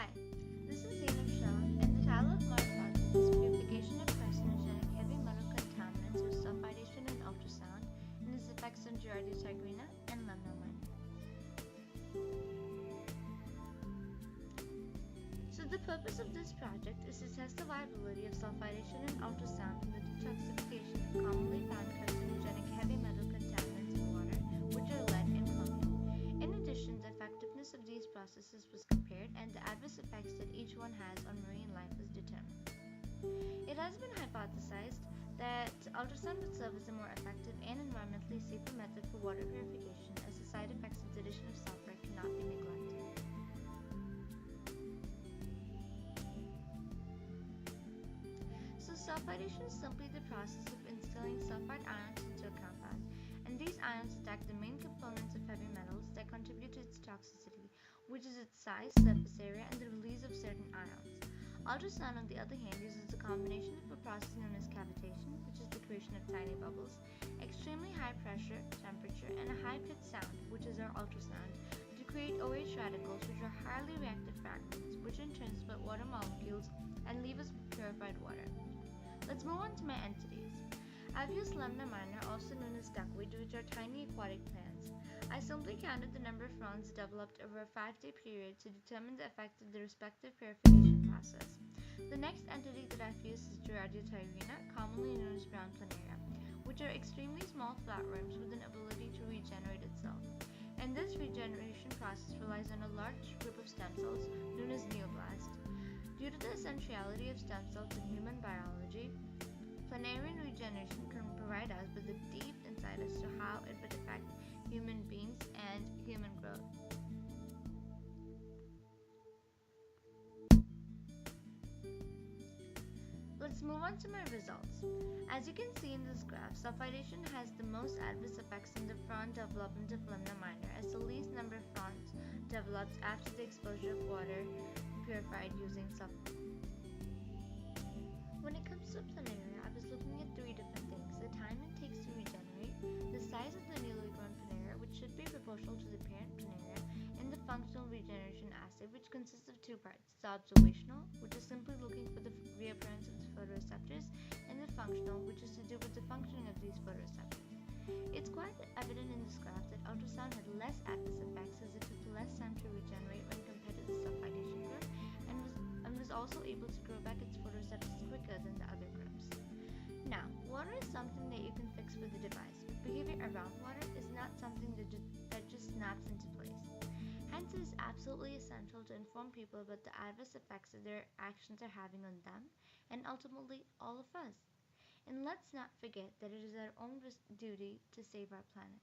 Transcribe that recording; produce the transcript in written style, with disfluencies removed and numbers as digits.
Hi, this is Zainab Shah, and the title of my project is Purification of Carcinogenic Heavy Metal Contaminants with Sulfidation and Ultrasound and its effects on Giardia tigrina and lemna minor. So the purpose of this project is to test the viability of sulfidation and ultrasound in the detoxification of commonly found carcinogenic heavy metal contaminants in water, which are lead and chromium. In addition, the effectiveness of these processes was compared, and the adverse effects that each one has on marine life was determined. It has been hypothesized that ultrasound would serve as a more effective and environmentally safer method for water purification, as the side effects of the addition of sulfur cannot be neglected. So sulfidation is simply the process of instilling sulfide ions into a compound, and these ions attack the main components of heavy metals that contribute to its toxicity, which is its size, surface area, and the release of certain ions. Ultrasound, on the other hand, uses a combination of a process known as cavitation, which is the creation of tiny bubbles, extremely high pressure, temperature, and a high-pitched sound, which is our ultrasound, to create OH radicals, which are highly reactive fragments, which in turn split water molecules and leave us with purified water. Let's move on to my entities. I've used lemna minor, also known as duckweed, which are tiny aquatic plants. I simply counted the number of fronds developed over a 5-day period to determine the effect of the respective purification process. The next entity that I've used is Giardia tigrina, commonly known as brown planaria, which are extremely small flatworms with an ability to regenerate itself. And this regeneration process relies on a large group of stem cells known as neoblasts. Due to the essentiality of stem cells in human biology, planarian regeneration can provide us with a deep insight as to how it would affect human beings and human growth. Let's move on to my results. As you can see in this graph, sulfidation has the most adverse effects on the frond development of lemna minor, as the least number of fronds develops after the exposure of water purified using sulfur. When it comes to planaria, I was looking at 3 different things: the time it takes to regenerate, the size of the newly grown planaria, which should be proportional to the parent planaria, and the functional regeneration assay, which consists of 2 parts: the observational, which is simply looking for the reappearance of the photoreceptors, and the functional, which is to do with the functioning of these photoreceptors. It's quite evident in this graph that ultrasound had less adverse effects, as it took less time to regenerate when compared to the sulfidation group, and was also able to grow back its photoreceptors quicker than the other groups. Now, water is something that you can fix with the device, but behavior around water is not something that just snaps into place. Hence, it is absolutely essential to inform people about the adverse effects that their actions are having on them, and ultimately all of us. And let's not forget that it is our own duty to save our planet.